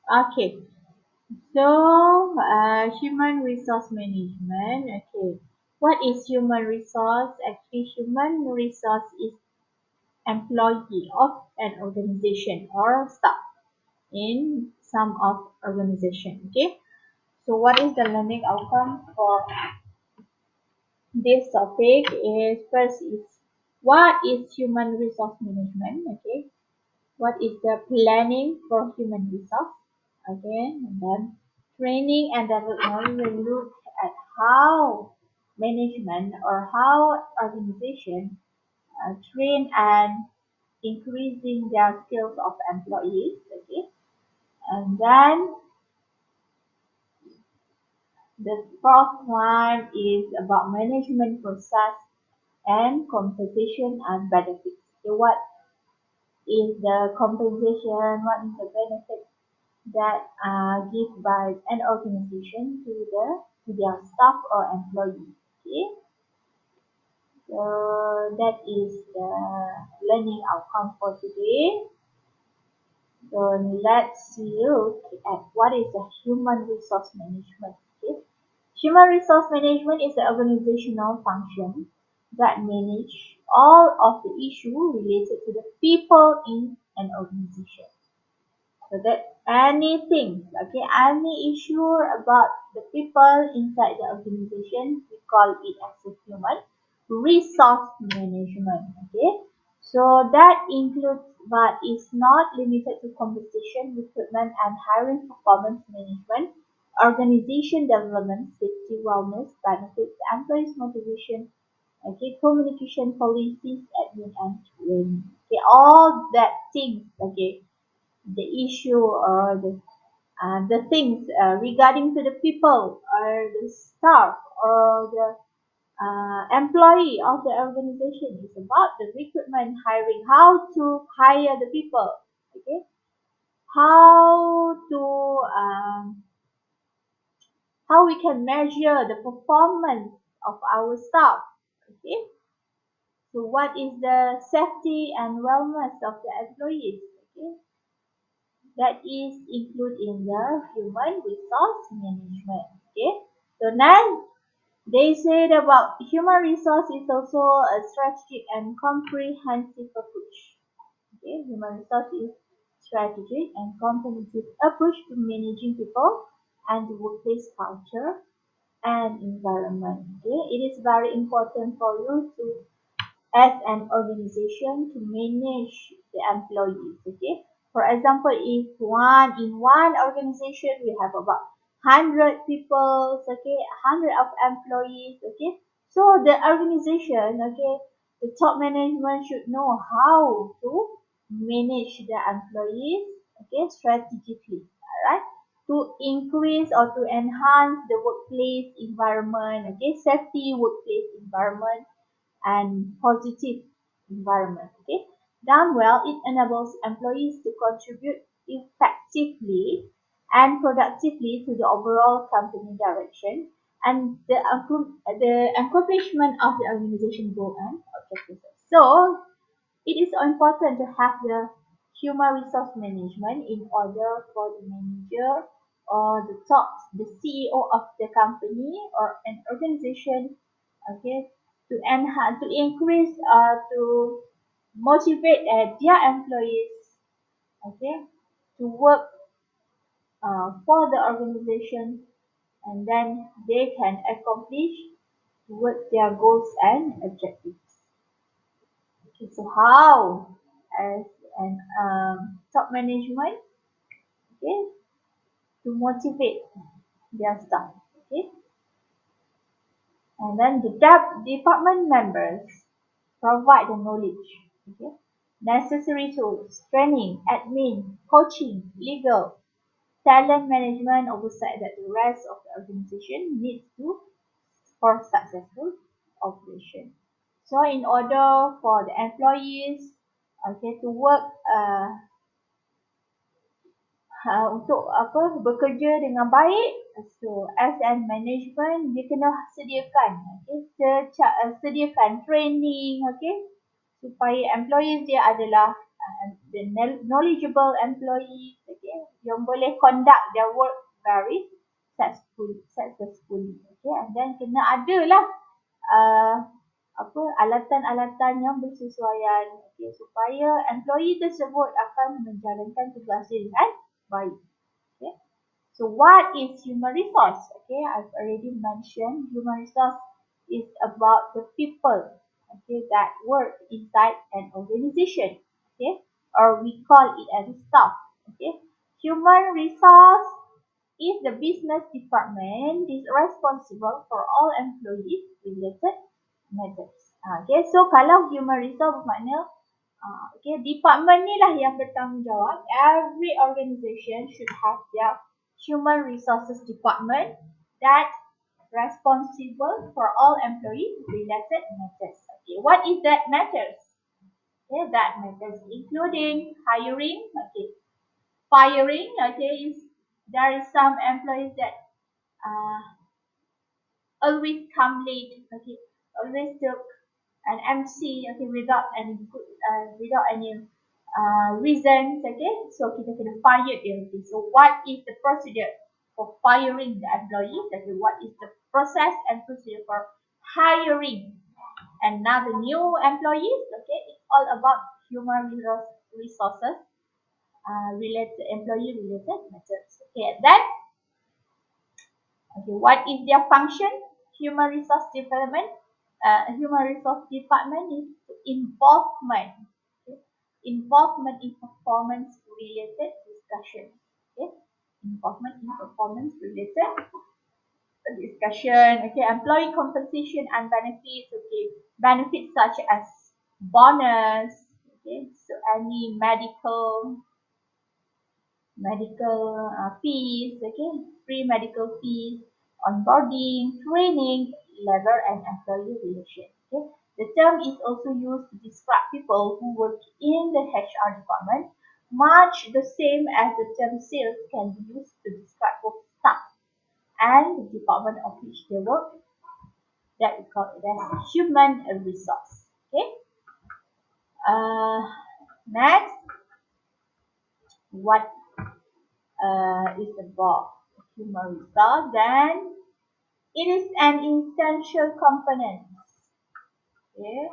Okay. So, human resource management. Okay. What is human resource? Actually, human resource is employee of an organization or staff in some of organization. Okay. So, what is the learning outcome for this topic? Is first is what is human resource management? Okay. What is the planning for human resource? Okay, and then training and development will look at how management or how organization train and increasing their skills of employees. Okay, and then the fourth one is about management process and compensation and benefits. So what is the compensation? What is the benefit that are given by an organization to their staff or employee. Okay, so that is the learning outcome for today. So let's look at what is the human resource management. Okay, human resource management is the organizational function that manage all of the issue related to the people in an organization. So that anything, okay, any issue about the people inside the organization, we call it as a human resource management. Okay, so that includes but is not limited to compensation, recruitment, and hiring, performance management, organization development, safety, wellness, benefits, employees motivation, okay, communication policies, admin, and training. Okay, all that things. Okay, the issue or the things regarding to the people or the staff or the employee of the organization is about the recruitment hiring, how to hire the people, okay, how to how we can measure the performance of our staff, okay, so what is the safety and wellness of the employees, okay, that is included in the human resource management. Okay, so now they said about human resource is also a strategic and comprehensive approach. Okay, human resource is strategic and comprehensive approach to managing people and the workplace culture and environment. Okay, it is very important for you to as an organization to manage the employees. Okay, for example, if one in one organization we have about 100 people, okay, 100 of employees, okay, so the organization, okay, the top management should know how to manage the employees, okay, strategically, all right, to increase or to enhance the workplace environment, okay, safety workplace environment and positive environment. Okay, done well, it enables employees to contribute effectively and productively to the overall company direction and the accomplishment of the organization goal and objectives. So it is important to have the human resource management in order for the manager or the CEO of the company or an organization, okay, to enhance, to increase, to motivate their employees, okay, to work for the organization, and then they can accomplish towards their goals and objectives. Okay, so how as an top management, okay, to motivate their staff, okay, and then the department members provide the knowledge, okay, necessary tools, training, admin, coaching, legal, talent management oversight that the rest of the organization needs to for successful operation. So in order for the employees, okay, to work untuk apa bekerja dengan baik, so as an management dia kena sediakan, okay, sediakan training, okay, supaya employees dia adalah the knowledgeable employees, okay, yang boleh conduct their work very successfully. Okay, and then kena ada lah uh, apa alatan-alatan yang bersesuaian, okay, supaya employee tersebut akan menjalankan tugasnya dengan baik. Okay. So what is human resource? Okay, I've already mentioned human resource is about the people, okay, that work inside an organization, okay, or we call it as staff. Okay, human resource is the business department is responsible for all employees related matters. Okay, so kalau human resource bermakna okay, department ni lah yang bertanggungjawab. Every organization should have their human resources department that responsible for all employee related matters. Okay, what is that matters? Okay, that matters including hiring, okay, firing, okay, is there is some employees that uh, always come late, okay, always took an MC, okay, without any good, without any reasons, okay, so kita kena fire dia, okay. So what is the procedure for firing the employees, okay, what is the process and procedure for hiring another new employees, okay, it's all about human resources related, employee related matters, okay. And then okay, what is their function? Human resource development, human resource department is involvement, okay? Involvement in performance related discussion, okay? Involvement in performance related discussion, okay? Employee compensation and benefits, okay? Benefits such as bonus, okay? So any medical fees, okay, free medical fees, onboarding, training, labor and employee relations. Okay. The term is also used to describe people who work in the HR department, much the same as the term sales can be used to describe both staff and the department of which they work. That we call it as human resource. Okay. Next, what is about human resource, then it is an essential component. Okay.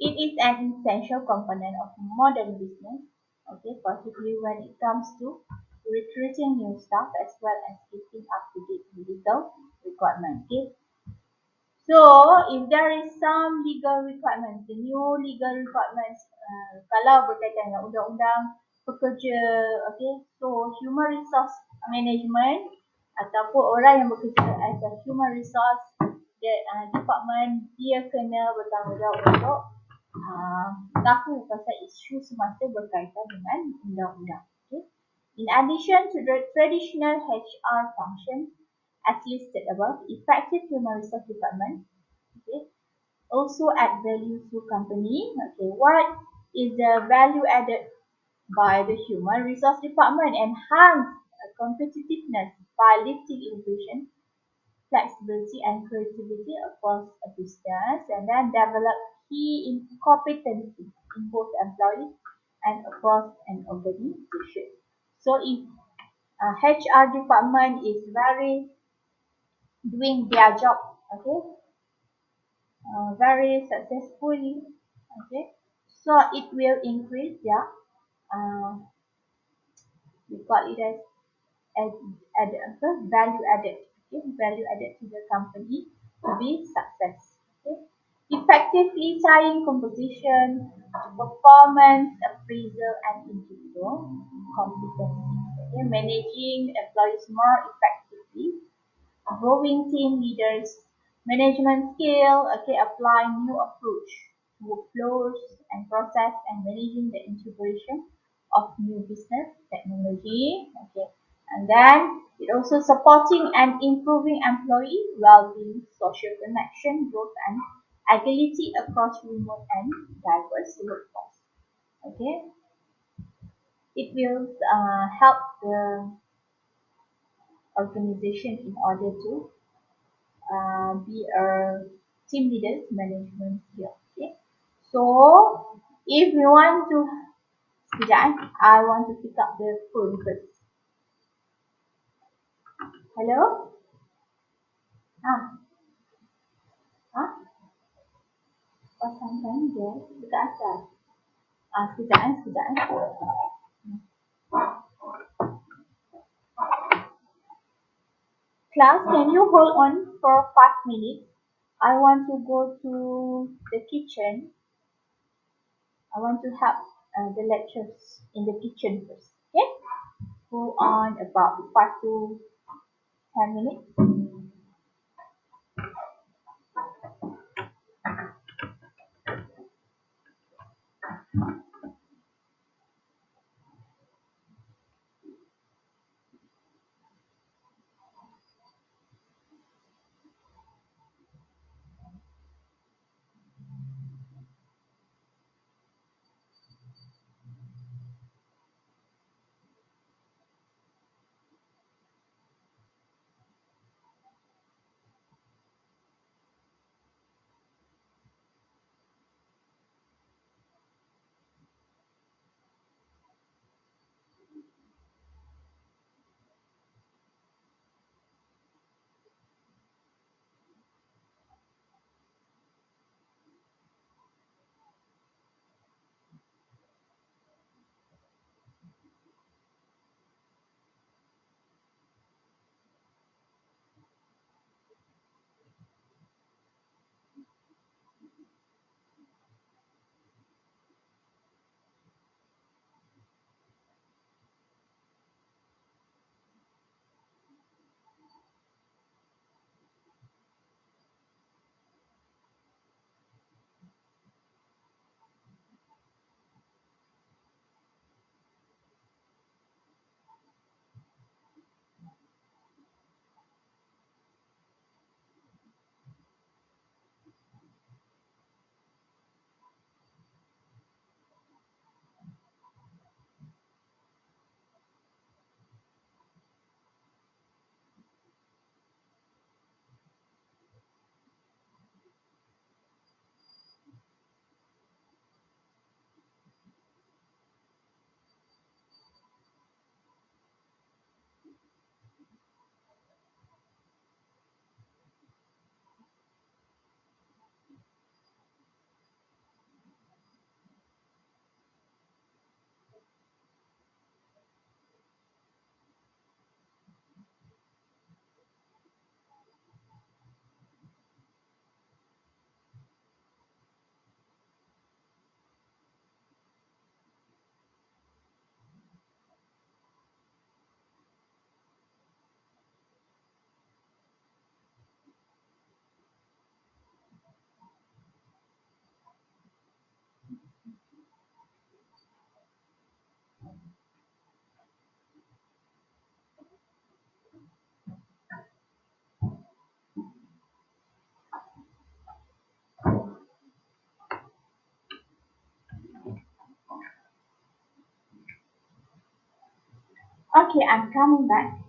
It is an essential component of modern business, okay, particularly when it comes to recruiting new staff as well as keeping up to date with legal requirements. Okay. So, if there is some legal requirements, the new legal requirements, kalau berkaitan dengan undang-undang pekerja, okay, so human resource management ataupun orang yang bekerja as a human resource department, dia kena bertanggungjawab untuk tahu pasal isu semasa berkaitan dengan undang-undang. Okay. In addition to the traditional HR function as listed above, effective human resource department, okay, also add value to company. Okay, what is the value added by the human resource department? Enhance competitiveness by lifting innovation, flexibility and creativity across a business, and then develop key competencies in both employees and across an organization. So if HR department is very doing their job, okay, very successfully, okay, so it will increase their we call it as value added, okay, value added to the company to be success. Okay. Effectively tying composition to performance appraisal and individual competencies. Okay. Managing employees more effectively, growing team leaders, management skill, okay, applying new approach to workflows and process and managing the integration of new business technology, okay, and then it also supporting and improving employee well-being, social connection, growth and agility across remote and diverse workforce. Okay, it will help the organization in order to be a team leaders management skill. Okay, so if you want to, sekejap, I want to pick up the phone first. Hello? Ah, ah, pasangkan je dekat atas. Sekejap. Class, can you hold on for 5 minutes? I want to go to the kitchen. I want to have the lectures in the kitchen first. Okay? Hold on about 5 to 10 minutes. Okay, I'm coming back.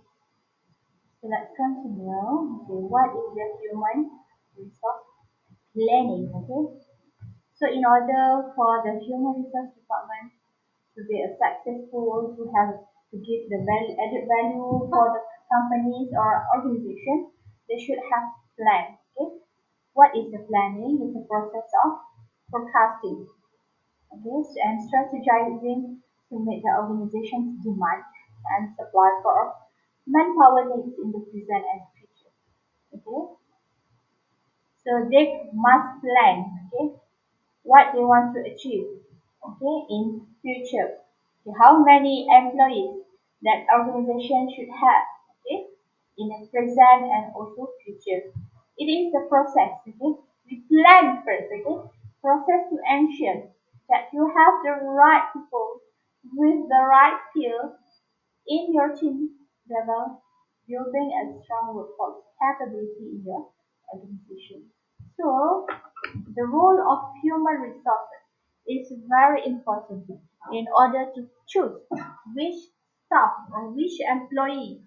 So let's continue. Okay, what is the human resource planning? Okay, so in order for the human resource department to be a successful, to have to give the value added value for the companies or organization, they should have plan. Okay, what is the planning? It's a process of forecasting, okay, and strategizing to meet the organization's demand and supply for manpower needs in the present and future. Okay, so they must plan. Okay, what they want to achieve, okay, in future. Okay, how many employees that organization should have, okay, in the present and also future. It is the process, okay. We plan first, okay. Process to ensure that you have the right people with the right skill in your team level, building a strong workforce capability in your organization. So The role of human resources is very important in order to choose which staff or which employee,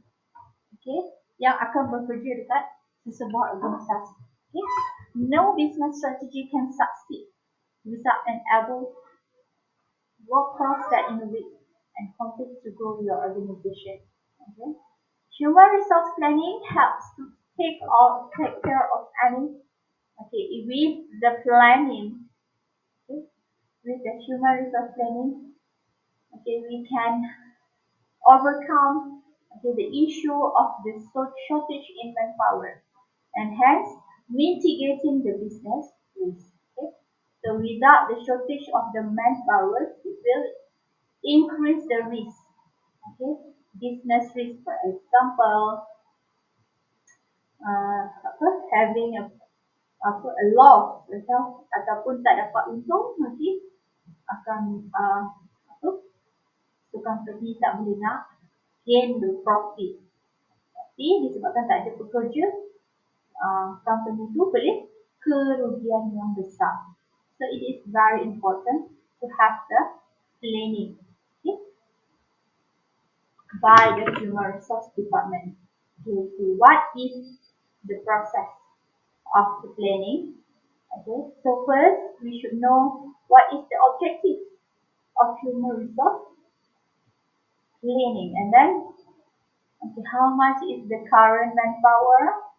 okay, yang akan bekerja dekat sesebuah organisasi. Okay? No business strategy can succeed without an able workforce that innovates and compete to grow your organization. Okay? Human resource planning helps to take care of any, okay, with the planning, okay, with the human resource planning, okay, we can overcome, okay, the issue of the shortage in manpower and hence mitigating the business risk. Okay? So without the shortage of the manpower, it will increase the risk. Okay? Business risk, for example, having a loss ataupun tak dapat untung, nanti akan apa, tukang pergi tak boleh nak gain the profit. Tapi disebabkan tak ada pekerja, company itu boleh kerugian yang besar. So it is very important to have the planning, okay, by the human resource department. Okay, so what is the process of the planning? Okay, so first we should know what is the objective of human resource planning, and then, okay, how much is the current manpower?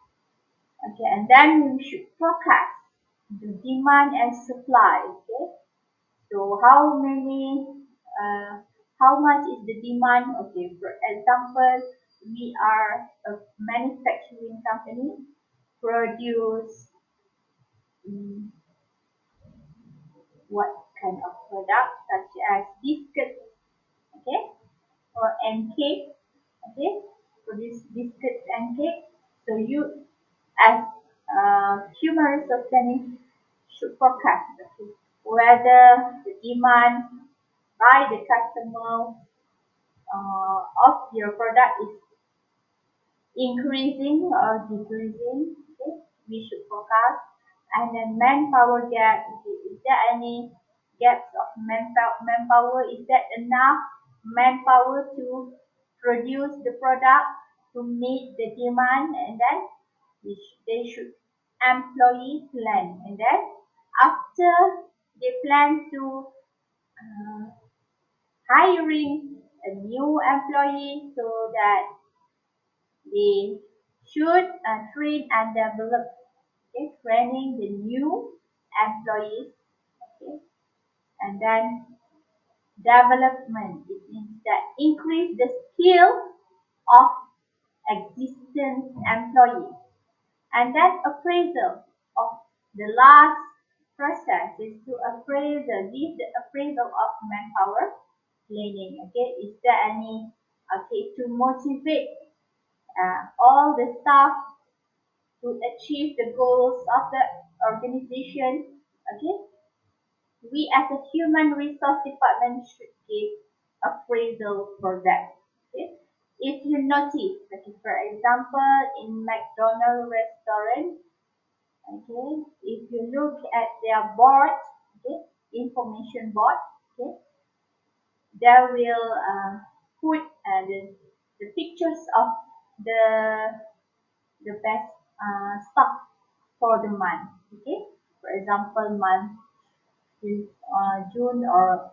Okay, and then we should forecast the demand and supply. Okay, so how much is the demand? Okay, for example, we are a manufacturing company, produce what kind of product such as biscuits, okay, or and cake, okay, produce biscuits and cake. So you, as human resource planning, should forecast, okay, whether the demand by the customer of your product is increasing or decreasing. Okay, we should forecast. And then manpower gap. Okay, is there any gaps of manpower? Is there enough manpower to produce the product to meet the demand? And then they should employee plan. And then after they plan to hiring a new employee, so that they should train and develop, okay, training the new employees, okay, and then development, it means that increase the skill of existing employees, and then appraisal of the last process is to give the appraisal of manpower planning. Okay, is there any, okay, to motivate all the staff to achieve the goals of the organization. Okay, we as a human resource department should give appraisal for that. Okay, if you notice, okay, for example, in McDonald's restaurant, okay, if you look at their board, okay, information board, okay, there will put the pictures of the best stock for the month. Okay, for example, month is June or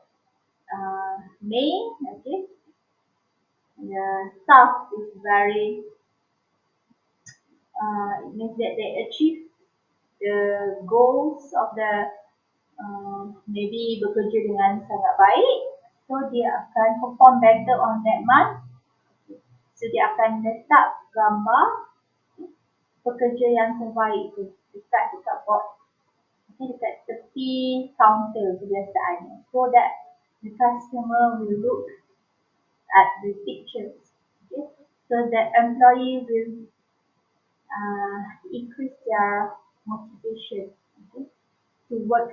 May. Okay, the stock is very, it means that they achieve the goals of the maybe bekerja dengan sangat baik, so dia akan perform better on that month. So dia akan letak gambar pekerja yang terbaik tu dekat board, okay, dekat tepi counter kebiasaannya, so that the customer will look at the pictures, okay, so that employee will increase their motivation, okay, to work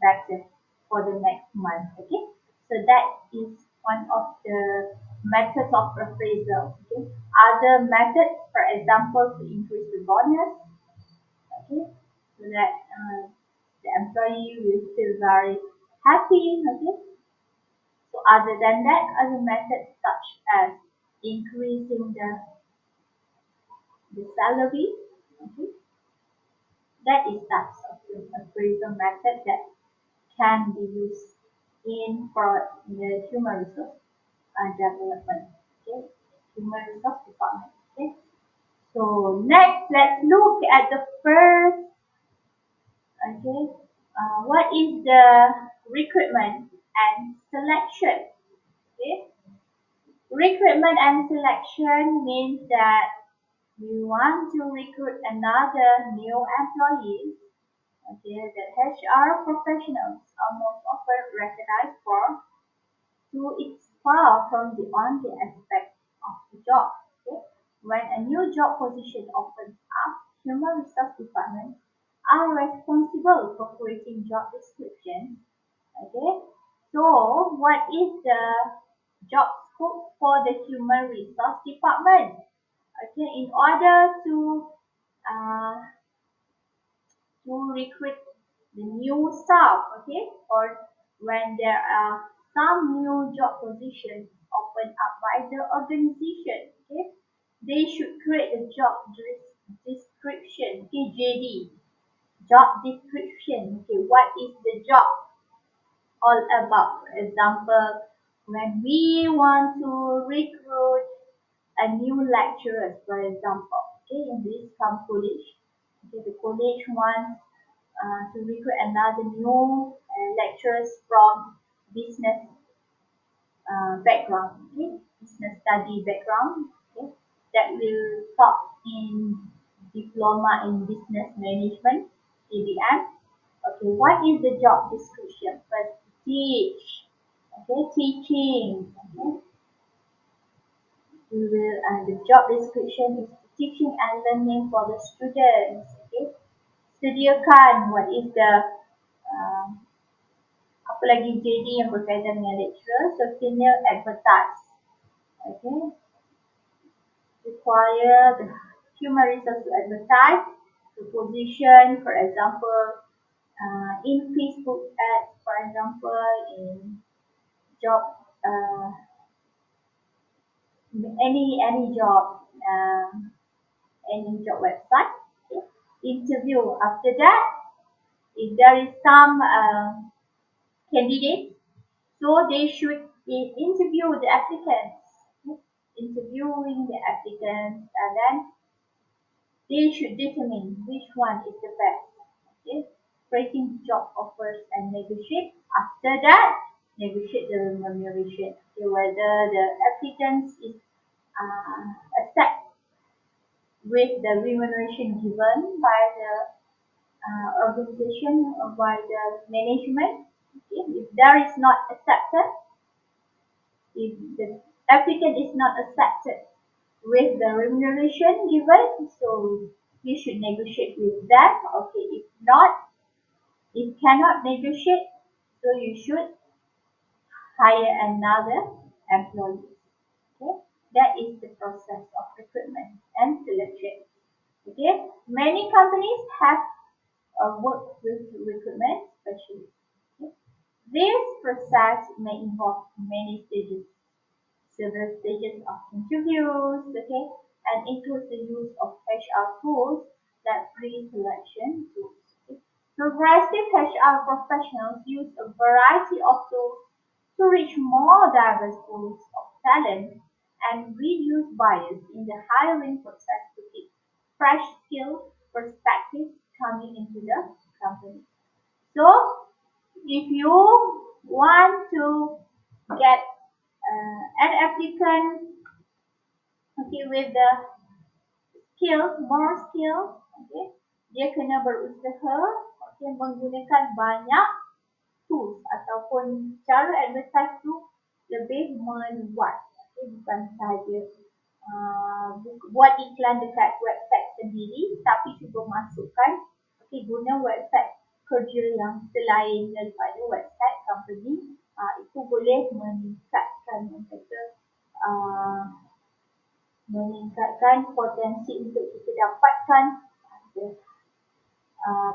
better for the next month. Okay, so that is one of the methods of appraisal. Okay, other methods, for example, to increase the bonus. Okay, so that the employee will feel very happy. Okay. So other than that, other methods such as increasing the salary, okay, that is types of appraisal method that can be used in for the human resource development. Okay, human resource department. Okay. So next, let's look at the first. Okay, what is the recruitment and selection? Okay, recruitment and selection means that we want to recruit another new employee. Okay, that HR professionals are most often recognized for to expel from the only aspect of the job. Okay? When a new job position opens up, human resource departments are responsible for creating job descriptions. Okay? So, what is the job scope for the human resource department? Okay, in order uh, to recruit the new staff, okay, or when there are some new job positions opened up by the organization, okay, they should create a job description, okay, JD, job description, okay, what is the job all about? For example, when we want to recruit a new lecturer, for example, okay, in this some college, okay, the college wants to recruit another new lecturers from business background, okay, business study background, okay, that will top in diploma in business management, CBM. Okay, what is the job description? First, teach, okay, teaching, okay. We will, the job description is teaching and learning for the students, okay. Sediakan, what is the um, apa lagi JD yang berkaitan dengan lecturer, so senior advertise. Okay, require the human resource to advertise the position, for example, in Facebook ads, for example, in job, any job, any job website. Okay. Interview after that, if there is some candidate, so they should interview the applicants, interviewing the applicants, and then they should determine which one is the best. Okay, creating job offers and negotiate. After that, negotiate the remuneration. Okay, whether the applicants is accept with the remuneration given by the organization or by the management. Okay, if there is not accepted, if the applicant is not accepted with the remuneration given, so you should negotiate with them. Okay, if not, if cannot negotiate, so you should hire another employee. Okay, that is the process of recruitment and selection. Okay, many companies have worked with recruitment specialists. Okay? This process may involve many stages, several stages of interviews, okay, and includes the use of HR tools like pre-selection tools. Okay. Progressive HR professionals use a variety of tools to reach more diverse pools of talent and reduce bias in the hiring process to keep fresh skill perspectives coming into the company. So, if you want to get an applicant, okay, with the skills, more skills, okay, dia kena berusaha, okay, menggunakan banyak tools ataupun cara advertise tu lebih meluas, okay, bukan sahaja buat iklan dekat website sendiri, tapi cuba masukkan, okay, guna website kerja yang selain daripada website company, itu boleh meningkatkan uh, meningkatkan potensi untuk kita dapatkan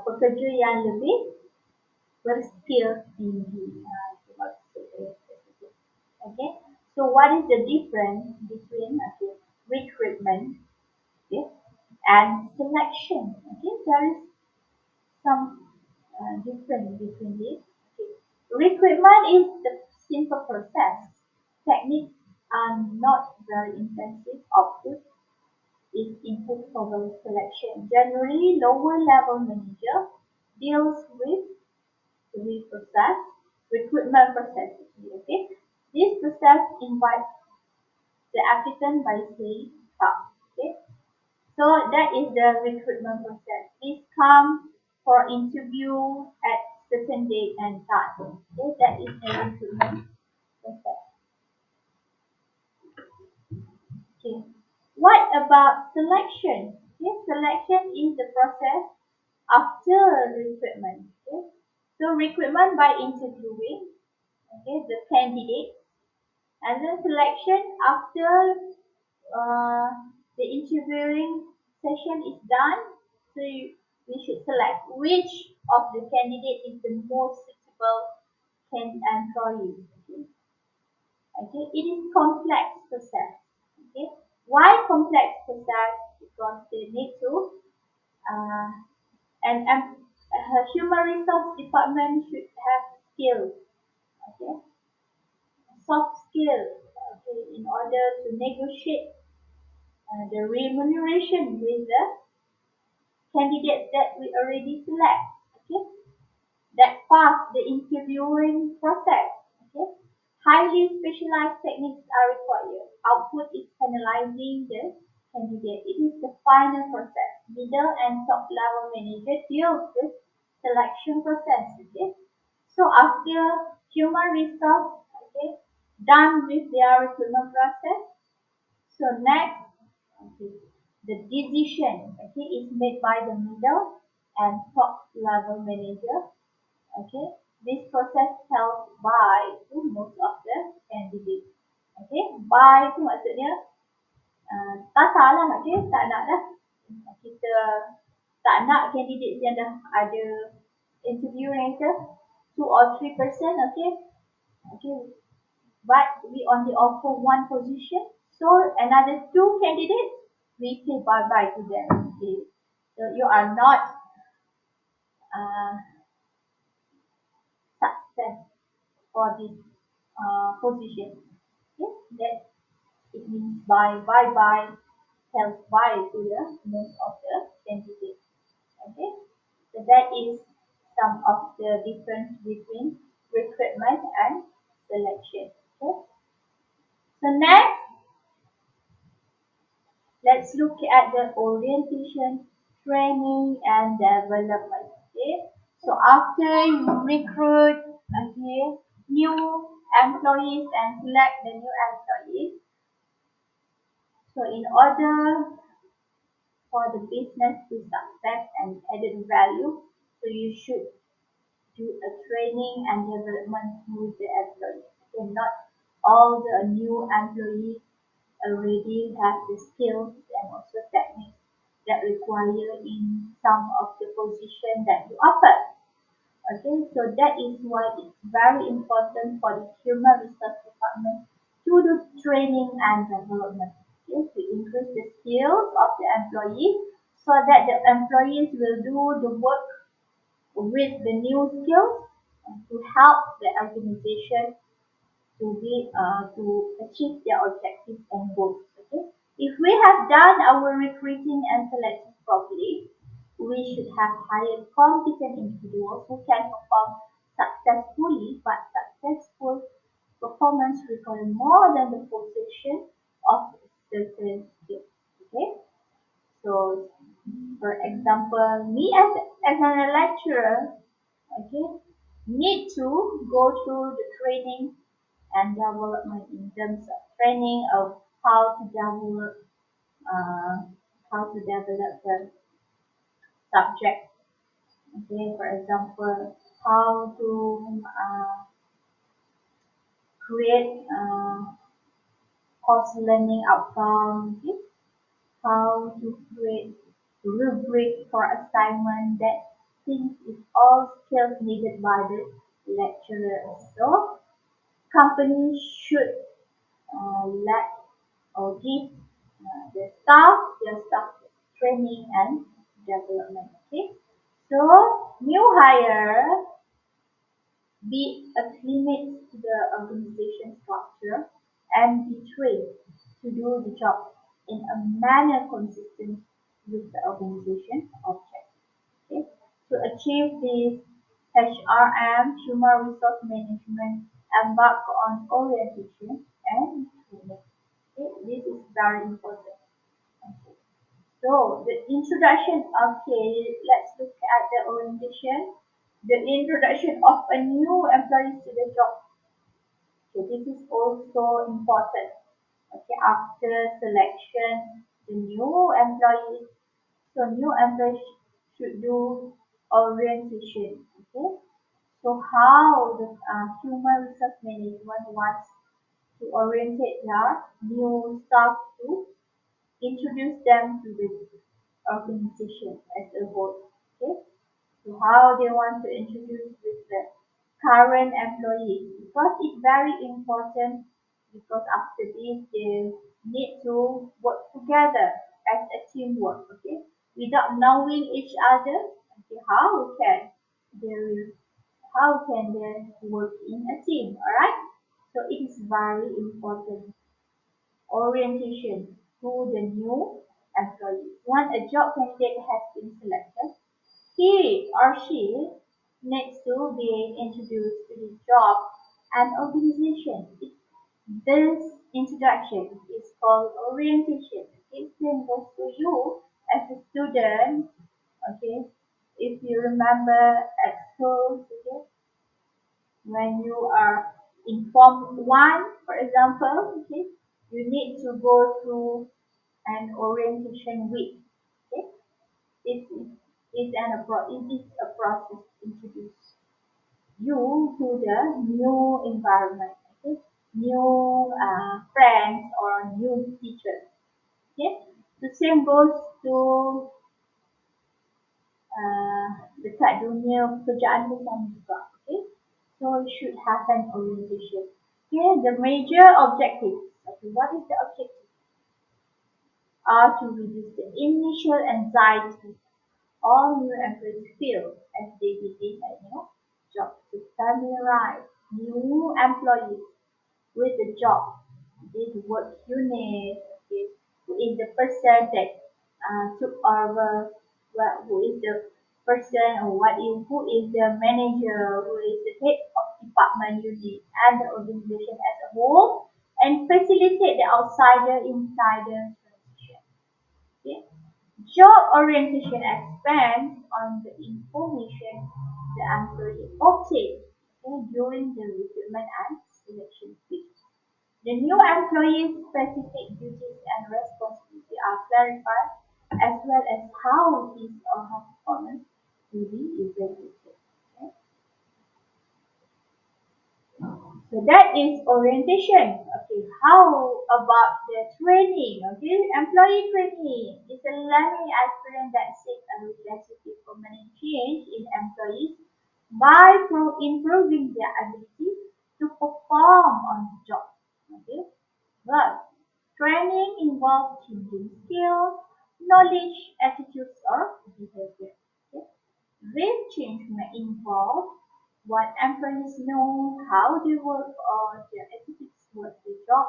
pekerja yang lebih berskill tinggi. Okay. So what is the difference between recruitment, okay, and selection? Okay, there is some difference between this. Okay. Recruitment is the simple process. Techniques are not very intensive. Output is input for the selection. Generally, lower level manager deals with the process, recruitment process. Okay, this process invites the applicant by saying come. Okay, so that is the recruitment process. Please come for interview at certain date and time. Okay, that is the recruitment process. Okay, what about selection? Okay, selection is the process after recruitment. Okay, so recruitment by interviewing, okay, the candidate, and then selection after uh, the interviewing session is done. So we should select which of the candidate is the most suitable employee. Okay, okay. It is complex process. Okay, why complex process? Because they need to uh, and human resource department should have skills. Okay, soft skills. Okay, in order to negotiate the remuneration with the candidates that we already select, okay, that pass the interviewing process, okay. Highly specialized techniques are required. Output is finalizing the candidate. It is the final process. Middle and top level manager deals with selection process, okay. So after human resource, okay, done with their recruitment process, so next, okay, the decision, okay, is made by the middle and top level manager. Okay, this process held by to most of the candidates. Okay, by itu maksudnya tak salah, okay, tak nak dah kita tak nak candidate yang dah ada interview later 2 or 3%, okay, okay, but we only offer one position. So another two candidates, we say bye-bye to them. Okay. So you are not uh, success for this position. Okay. That it means bye-bye, tell bye to the most of the candidates. Okay. So that is some of the difference between recruitment and selection. Okay. So next, let's look at the orientation, training, and development. Okay. So after you recruit, okay, new employees and select the new employees. So in order for the business to success and added value, so you should do a training and development with the employees. Okay, not all the new employees already have the skills and also techniques that require in some of the position that you offer. Okay, so that is why it's very important for the human resource department to do training and development. Okay, to increase the skills of the employees so that the employees will do the work with the new skills to help the organization to achieve their objectives and goals. Okay, if we have done our recruiting and selection properly, we should have hired competent individuals who can perform successfully, but successful performance requires more than the possession of certain skills. Okay, so for example, me as a lecturer, okay, need to go through the training and development in terms of training of how to develop uh, the subject. Okay, for example, how to create course learning outcome. Okay, how to create rubric for assignment that since it's all skills needed by the lecturers. So companies should let or give their staff training and development. Okay. So new hire be acclimate to the organization structure and be trained to do the job in a manner consistent with the organization objective. Okay? To achieve this, HRM, Human Resource Management, embark on orientation and training. Okay? This is very important. Okay. So the introduction, okay, let's look at the orientation. The introduction of a new employee to the job. So this is also important. Okay, after selection, the new employees, so new employees should do orientation. Okay, so how the human resource management wants to orientate their new staff to introduce them to the organization as a whole. Okay, so how they want to introduce with the current employees because it's very important because after this they need to work together as a teamwork. Okay, without knowing each other, okay, they will how can they work in a team? All right, so it is very important orientation to the new employee. Once a job candidate has been selected, he or she needs to be introduced to the job and organization. This introduction is called orientation. It then goes to you as a student, okay? If you remember at school, okay, when you are in Form 1, for example, okay, you need to go through an orientation week. Okay? It is it is a process to introduce you to the new environment, okay? New friends or new teachers. Okay? The same goes to dekat dunia pekerjaan pun sama juga. Okay? So you should have an orientation. Okay, the major objectives. Okay, what is the objective? Are to reduce the initial anxiety all new employees feel as they begin a new job to familiarize new employees with the job, this work unit, okay, who is the person that took over, who is the person or who is the manager, who is the head of department unit and the organization as a whole, and facilitate the outsider insider transition. Okay? Job orientation expands on the information the employee obtained during the recruitment and selection phase. The new employee's specific duties and responsibilities are clarified as well as how his or her performance will be evaluated. Okay? So that is orientation. Okay, how about the training? Okay, employee training is a learning experience that seeks a relatively permanent change in employees by improving their ability to perform on the job. Okay, but training involves changing skills, knowledge, attitudes, or behavior. Okay? This change may involve what employees know, how they work, or their attitudes towards the job,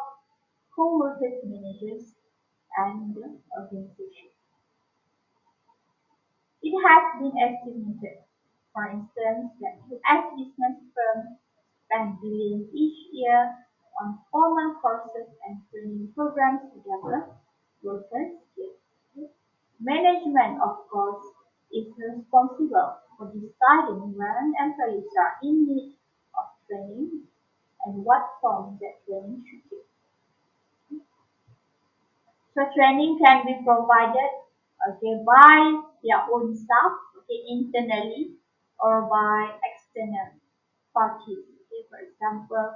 co-workers, managers, and the organization. It has been estimated, for instance, that US business firms spend billions each year on formal courses and training programs to develop workers' skills. Management, of course, is responsible for deciding when employees are in need of training and what form that training should take. So training can be provided okay, by their own staff, okay, internally or by external parties. Okay, for example,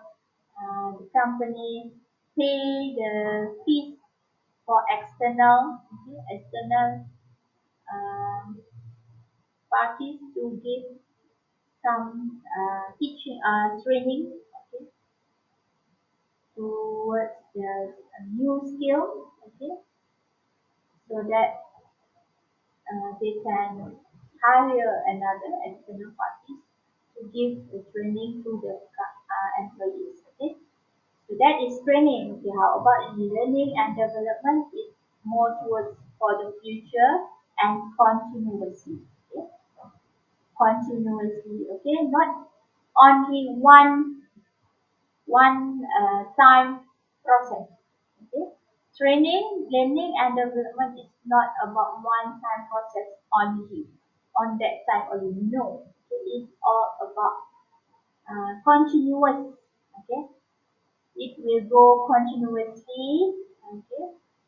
the company pay the fees for external um, parties to give some teaching training, okay, towards their new skill, okay, so that they can hire another external party to give the training to the employees, okay. So that is training. Okay, how about learning and development? It's more towards for the future and continuously. Okay? Continuously. Okay, not only one time process. Okay, training, learning, and development is not about one time process only. On that time only. No, it is all about continuous. Okay, it will go continuously, okay,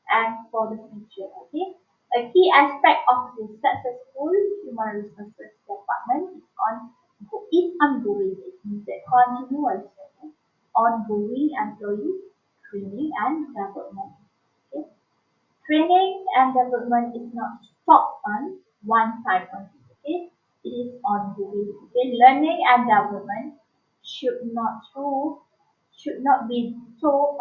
and for the future, okay. A key aspect of the successful human resources department is ongoing. It means that continuous, okay, ongoing employee training and development. Okay. Training and development is not stopped on one time only. Okay, it is ongoing. Okay, learning and development should not be thought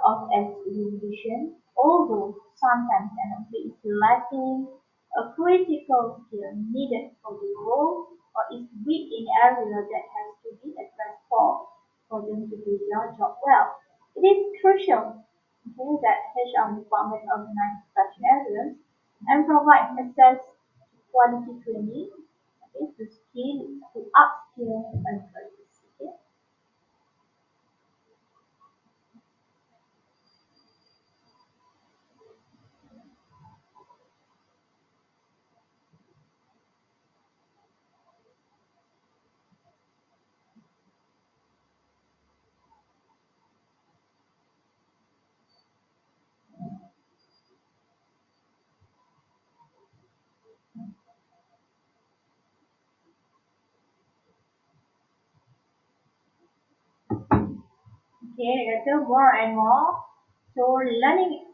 of as revision, although sometimes an employee is lacking a critical skill needed for the role or is weak in area that has to be addressed for them to do their job well. It is crucial, okay, that HR department organize such areas and provide access to quality training, okay, to upskill employees. Okay. Okay, so more and more. So learning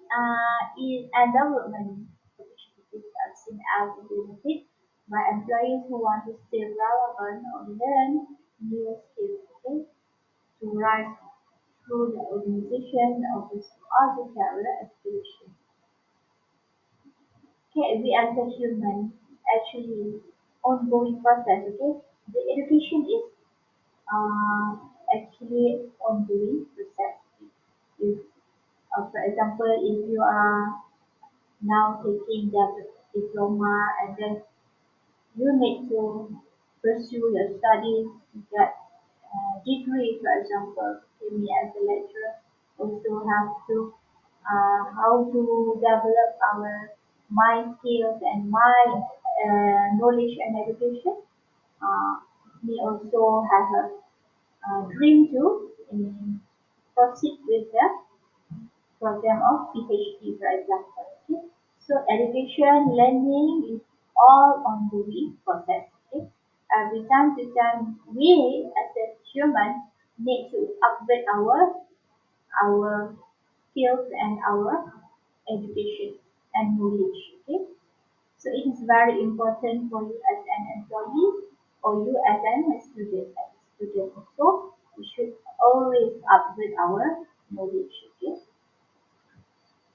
is and development opportunities are seen as a benefit by employees who want to stay relevant or learn new skills, okay, to rise through the organization of this other career aspiration. Okay, we as a human actually ongoing process, okay? The education is uh, actually ongoing process. If for example, if you are now taking the diploma and then you need to pursue your studies, get degree, for example, me as a lecturer also have to how to develop our my skills and my knowledge and education. Uh, we also have a dream to proceed with the program of PhD, for example. Okay? So education, learning is all ongoing process. Okay? Every time to time, we as a human need to upgrade our skills and our education and knowledge. Okay? So it is very important for you as an employee or you as a student. As a student also, we should always upgrade our knowledge. Okay?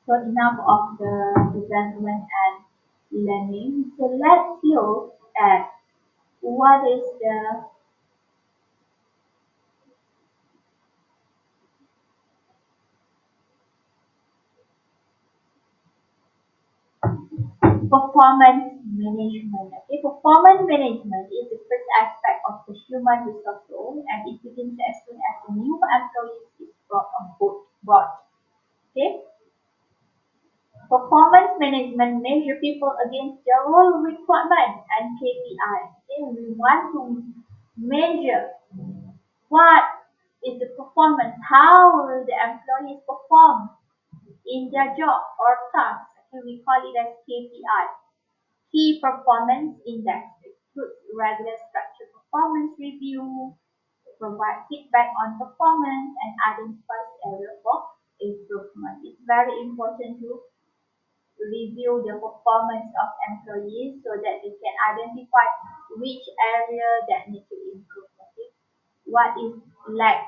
So enough of the development and learning. So let's look at what is the performance management. Okay, performance management is the first aspect of the human resource role and it begins as soon as a new employee is brought on board. Okay, performance management measure people against their role requirement and KPI. Okay, we want to measure what is the performance, how will the employees perform in their job or task. Okay, we call it as KPI. Key Performance Index includes regular structured performance review, provide feedback on performance, and identifies area for improvement. It's very important to review the performance of employees so that they can identify which area that need to improve. Okay, what is lack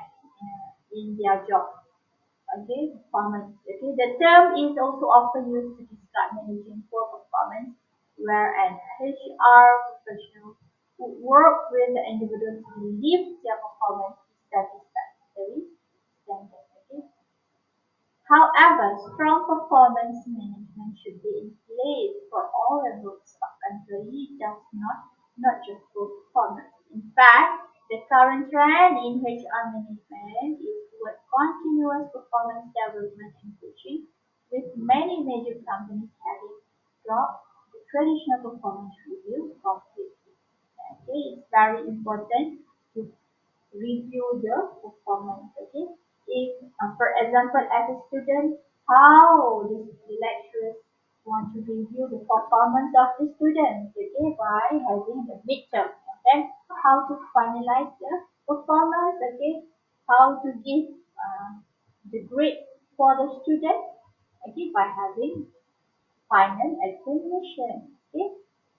in their job. Okay, performance. Okay, the term is also often used to describe managing poor performance, where an HR professional would work with the individual to lift their performance to satisfactory standard. Okay. However, strong performance management should be in place for all levels of employee, not just for performance. In fact, the current trend in HR management is toward continuous performance development and coaching, with many major companies having dropped the traditional performance review completely. Okay, it's very important to review the performance. Okay, if for example as a student, how the lecturers want to review the performance of the students, okay, by having the midterm, and then how to finalize the performance, okay, how to give the grade for the student, okay, by having final examination. Okay,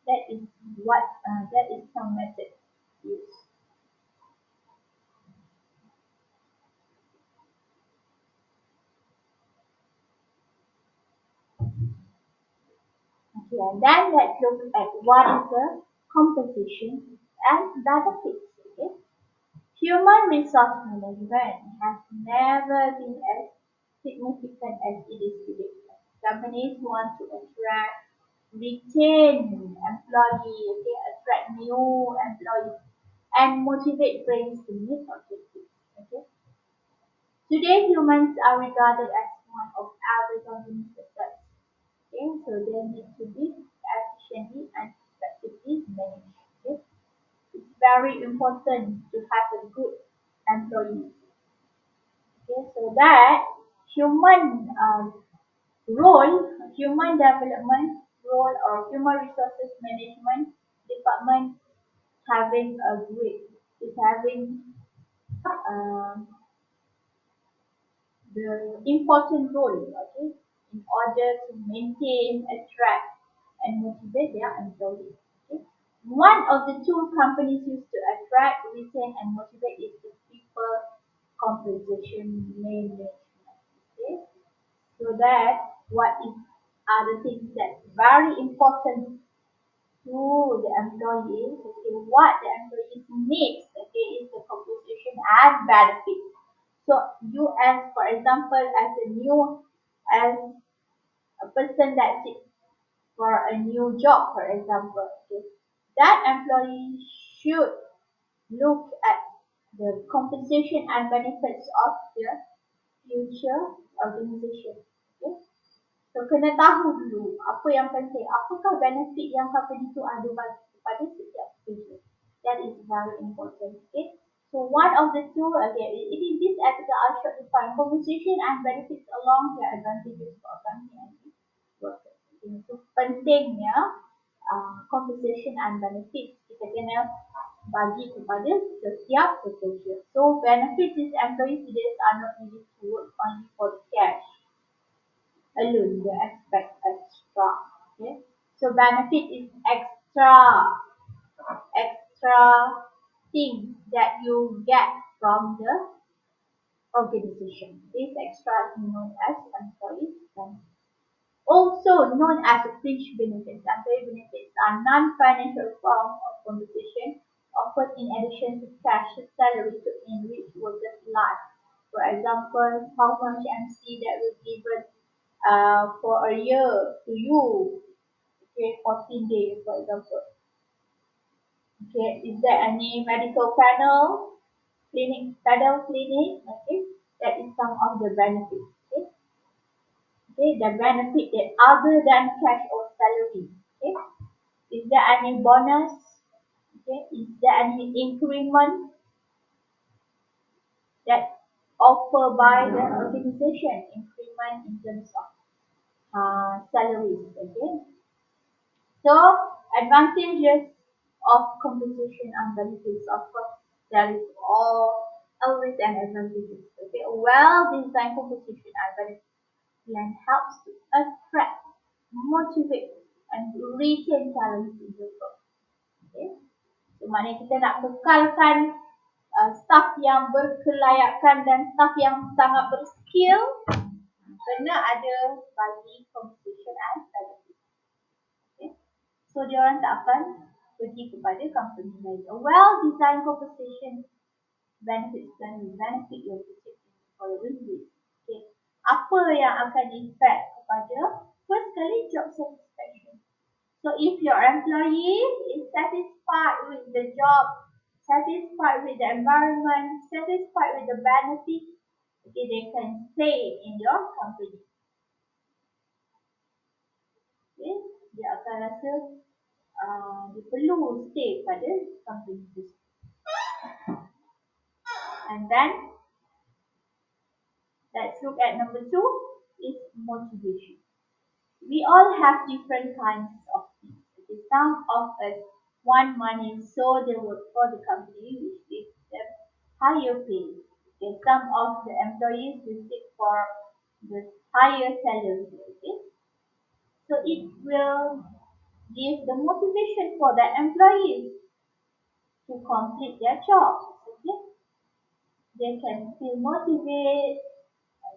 that is that is some method used. Okay, and then let's look at what is the compensation and benefits. Okay, human resource management has never been as significant as it is today. Companies want to attract, retain employees, okay, attract new employees, and motivate brains to meet objectives. Okay, today humans are regarded as one of every company's assets. Okay, so they need to be efficiently and effectively managed. Okay, it's very important to have a good employee. Okay, so that human human development role or human resources management department having a great is having uh, the important role, okay, in order to maintain, attract, and motivate their employees. Okay. One of the two companies used to attract, retain, and motivate is the people compensation management. Okay. So that what is are the things that's very important to the employees, okay, what the employees needs, okay, is the compensation and benefits. So you as for example as a new as a person that seeks for a new job for example, okay, that employee should look at the compensation and benefits of their future organization. Okay. So kena tahu dulu apa yang penting, apakah benefit yang company itu ada bagi kepada setiap pekerja. That is very important. Okay. So one of the two, okay, it is this article I shall define compensation and benefits along their advantages for company and workers. Okay. So pentingnya compensation and benefits kita kena bagi kepada setiap pekerja. So benefits is employee leaders are not needed to work only for cash alone, they expect extra. Okay, so benefit is extra things that you get from the organization. This extra is known as employee benefit. Also known as fringe benefits. Employee benefits are non-financial form of compensation offered in addition to cash salary to enrich workers' life. For example, how much MC that will given for a year to you, okay, 14 days for example. Okay, is there any medical panel, clinic, okay, that is some of the benefits, okay. Okay, the benefit that other than cash or salary, okay. Is there any bonus, okay, is there any increment that offered by the organization, increment in terms of salaries, okay. So advantages of compensation and benefits. Of course, there is always an advantages. Okay, well designed compensation and benefits plan helps to attract, motivate and retain talent in the firm. Okay. So, maknanya kita nak bekalkan staff yang berkelayakan dan staff yang sangat berskill, kena ada bagi compensation and benefit. Okay. So, dia orang tak akan pergi kepada company lain. A well-designed compensation benefit plan will benefit your project in the following ways. Okay. Apa yang akan impact kepada, first kali, job satisfaction. So if your employee is satisfied with the job, satisfied with the environment, satisfied with the benefits, okay, they can stay in your company. Okay, dia akan rasa dia perlu stay pada company itu. And then let's look at number 2 is motivation. We all have different kinds of things. Okay, some of us want money, so they work for the company which gives them higher pay. Okay, some of the employees will seek for the higher salary. Okay, so it will give the motivation for the employees to complete their job. Okay, they can feel motivated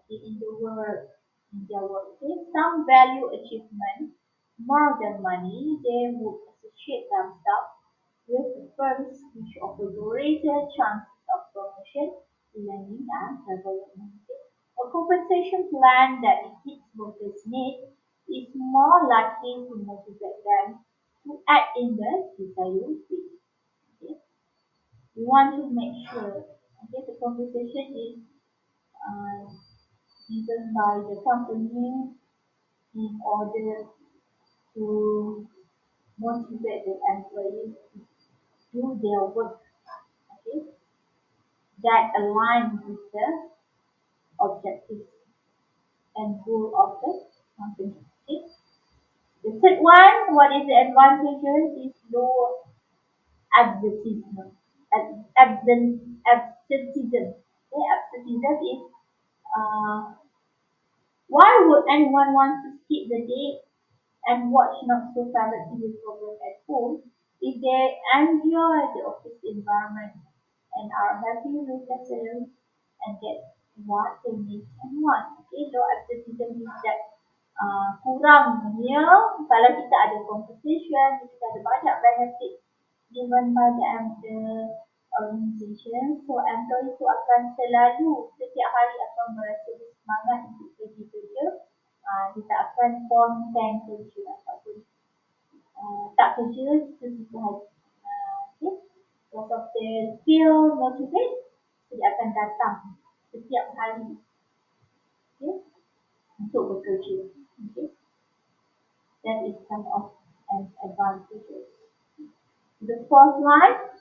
in the work, in their work. Okay? Some value achievement more than money. They would associate themselves with firms which offer greater chances of promotion, learning, and development. Okay? A compensation plan that hits workers' needs is more likely to motivate them to act in the desired way. Okay? We want to make sure the compensation is uh, given by the company in order to motivate the employees to do their work, okay, that align with the objectives and goal of the company. Okay. The third one, what is the advantages is low absenteeism. Absenteeism. Okay, absenteeism is why would anyone want to skip the day and watch not so favorite TV program at home if they enjoy the office environment and are happy with their salary and get what they need and want. Okay, low absenteeism means that kurangnya kalau kita ada compensation, kita ada banyak benefit given by the organization, so employee itu akan selalu setiap hari akan merasa semangat untuk pergi kerja. Kita akan konten kerja ataupun tak kerja sesuatu hari. Okay. Because of the feel motivate, dia akan datang setiap hari, okay, untuk bekerja. Okay. That is some of an advantages. The fourth one,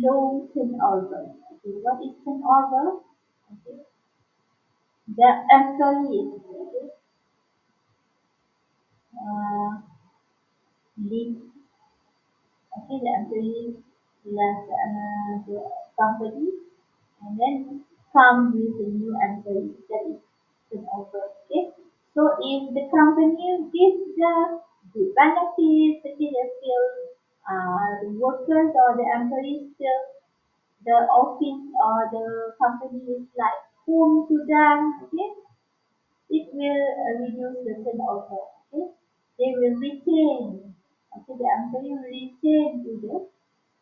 low turnover. Okay, what is turnover? Okay. The employees, okay, leave. Okay, the employees left the company and then come with the new employees. That is turnover. Okay, so if the company gives the good benefits, okay, they feel the workers or the employees feel the office or the company is like home to them. Okay, it will reduce the turnover. Okay, they will retain. Okay, the employee will retain to the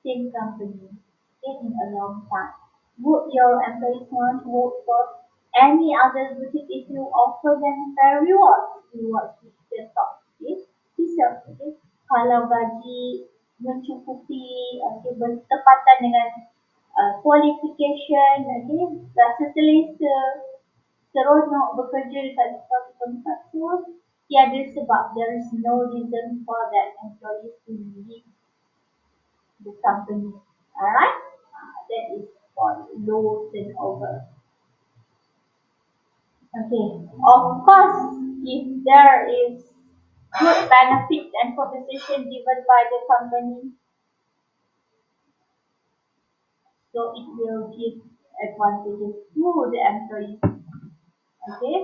same company, okay, in a long time. Would your employees want to work for any other boutique if you offer them fair rewards which they thought, okay, deserve, okay. Kalau gaji mencukupi, okay, bertepatan dengan qualification, okay, rasa selesa, seronok bekerja dekat suatu tempat tu, tiada sebab, there is no reason for that employees to leave the company. Alright? That is for low turnover. Okay. Of course, if there is good benefits and compensation given by the company, so it will give advantages to the employees. Okay.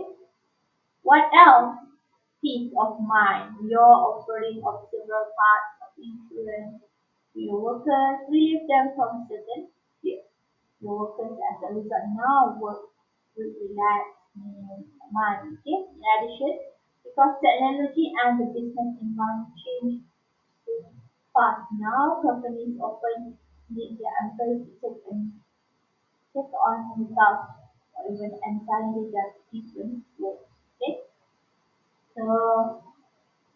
What else? peace of mind. Your offering of several parts of insurance to your workers relieve them from certain fear. Your workers as a result now work with relaxed mind. Okay? In addition, because technology and the business environment change so fast now, companies often need their employees to take on results or even entirely different work. Okay? So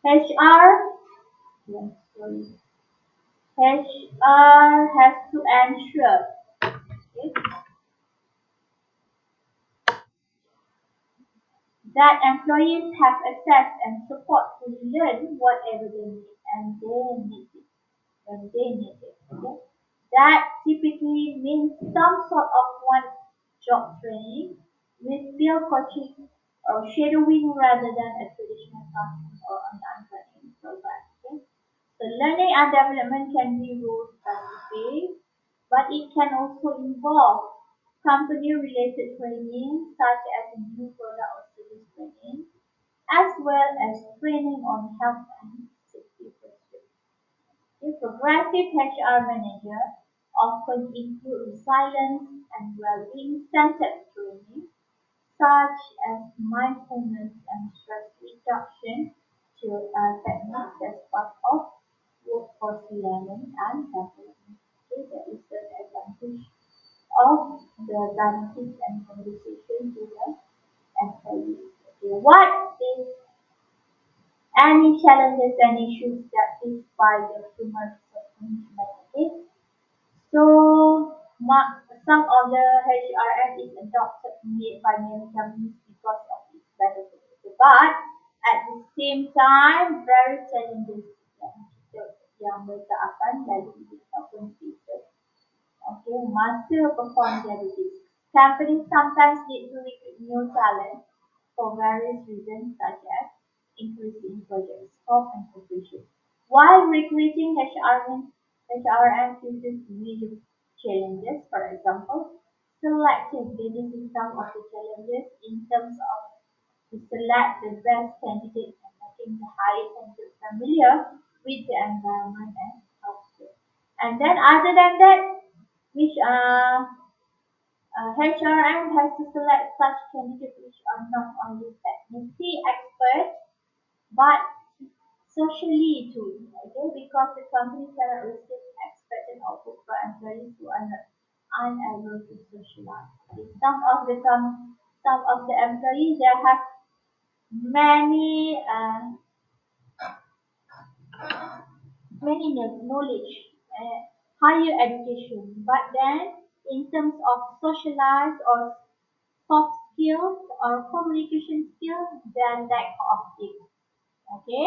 HR, yes, sorry. HR has to ensure, okay, that employees have access and support to learn whatever they need and they need it when they need it. Okay? That typically means some sort of one job training with peer coaching or shadowing rather than a traditional classroom or online training program. Okay? So learning and development can be role specific, but it can also involve company-related training such as new product or service training, as well as training on health and safety procedures. A progressive HR manager often include resilience and well-being centered training such as mindfulness and stress reduction techniques as part of workforce learning and development. Okay, that is the advantage of the benefits and conversation to the employees. Okay, what is any challenges and issues that faced by the human resource management? Okay, so some of the HRM is adopted made by many companies because of its benefits. But at the same time, very challenges yang mereka akan lalui ataupun face. Okay, masa perform their duties. Companies sometimes need to recruit new talent for various reasons such as increasing project scope and completion. While recruiting HRM faces major challenges, for example, selectively this is some of the challenges in terms of to select the best candidate and making the hire candidate familiar with the environment and healthcare. And then other than that, which HRM has to select such candidates which are not only technically expert but socially too. Okay, because the company cannot receive expert and output for employees who are not unable to socialize. Okay, some of the employees they have many knowledge, uh, higher education, but then in terms of socialize or soft skills or communication skills, then lack of it. Okay,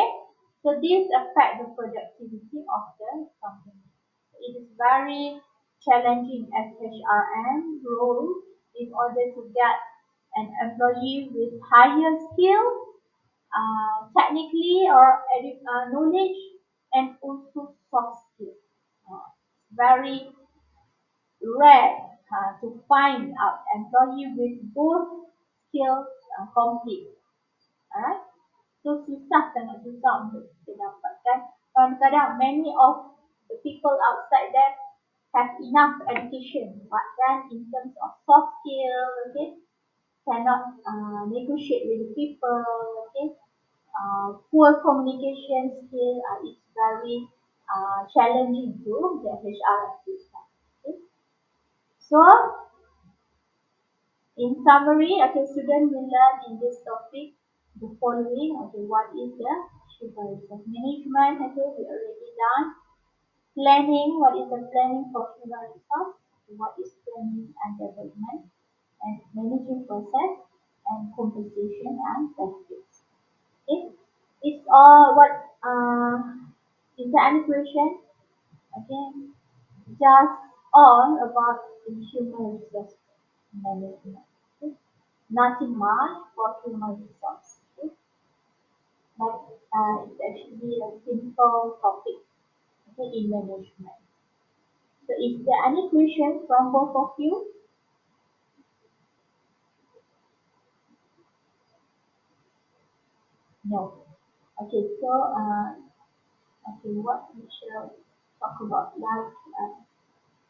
so this affect the productivity of the company. It is very challenging as HRM role in order to get an employee with higher skill technically or knowledge and also soft skills. Very rare to find out employee with both skills complete. Alright, so susah sangat susah untuk kita dapatkan. Kadang-kadang many of the people outside there have enough education, but then in terms of soft skill, okay, cannot negotiate with the people, okay, poor communication skill is very challenging to the HR system. Okay. So, in summary, okay, students will learn in this topic the following. Okay, what is the human resource management? Okay, we already done. Planning, what is the planning for human resource? What is planning and development? And managing process and compensation and benefits. Okay, it's all what is there any question? Okay, just all about the human resource management. Okay? Nothing much for human resource. Okay? But it's actually a simple topic, okay, in management. So is there any question from both of you? No. Okay, so okay, what we shall talk about like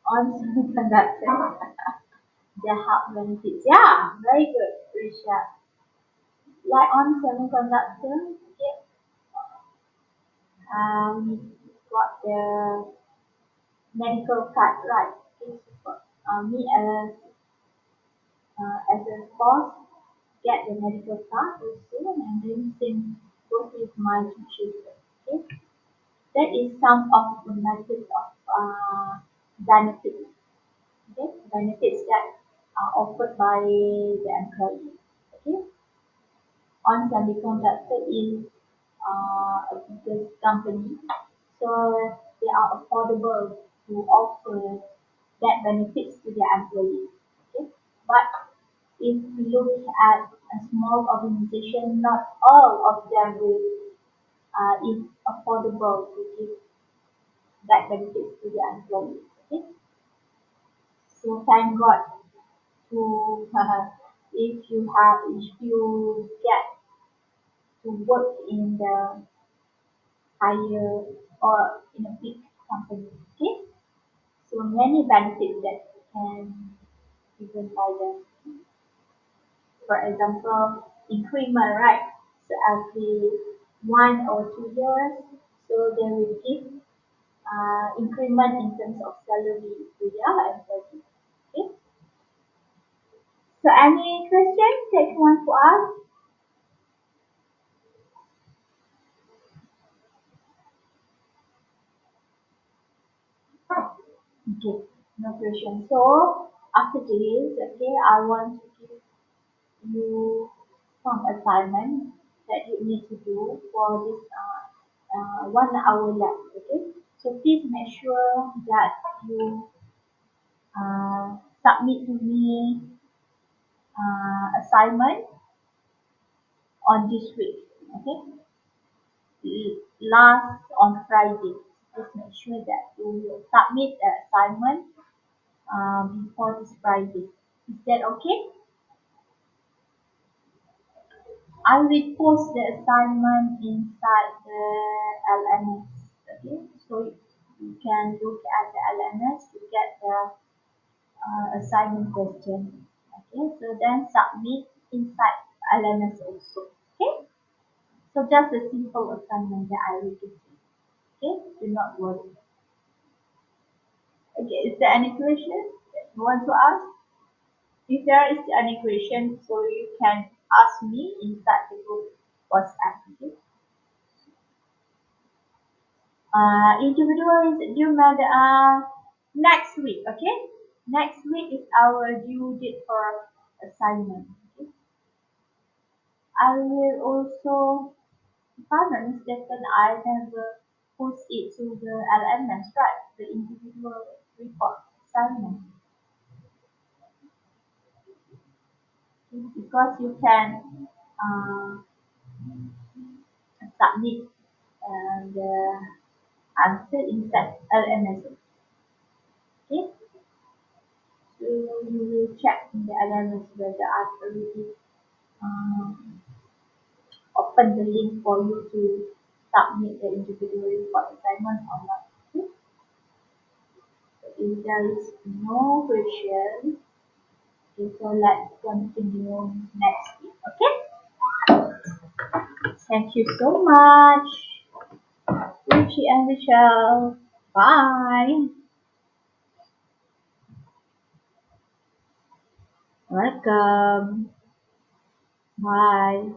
on semiconductor, the health benefits. Yeah, very good, Risha. Like on semiconductor, okay, we got the medical card, right? Okay, so me as a boss, get the medical card also, and then same goes with my teacher. Okay, that is some of the methods of benefits. Okay, benefits that are offered by the employee. Okay, on semiconductor is a biggest company, so they are affordable to offer that benefits to their employees. Okay, but if we look at a small organization, not all of them will is affordable to give that benefits to their employees. Okay, so thank God to if you get to work in the higher or in a big company. Okay, so many benefits that can given by them. For example, increment, right? So every 1 or 2 years, so they will give increment in terms of salary to their employees. Okay. So any questions that you want to ask? Okay, no question. So after this, okay, I want to give you some assignment that you need to do for this 1 hour lab. Okay, so please make sure that you submit to me assignment on this week. Okay, last on Friday. Just make sure that you will submit the assignment before this Friday. Is that okay? I will post the assignment inside the LMS. Okay, so you can look at the LMS to get the assignment question. Okay, so then submit inside LMS also. Okay, so just a simple assignment that I will give you. Okay, do not worry. Okay, is there any question that you want to ask? If there is any question, so you can ask me inside the group WhatsApp. Okay? Individual is due next week. Okay, next week is our due date for assignment. Okay? I will also, if I'm not mistaken, I never post it to the LMS, right? The individual report assignment. Because you can uh, submit the answer inside LMS. Okay, so you will check in the LMS whether I've already um, opened the link for you to submit the individual report assignment or not. Okay, so if there is no question, okay, so let's continue next week. Okay, thank you so much, Richie and Michelle. Bye. Welcome. Bye.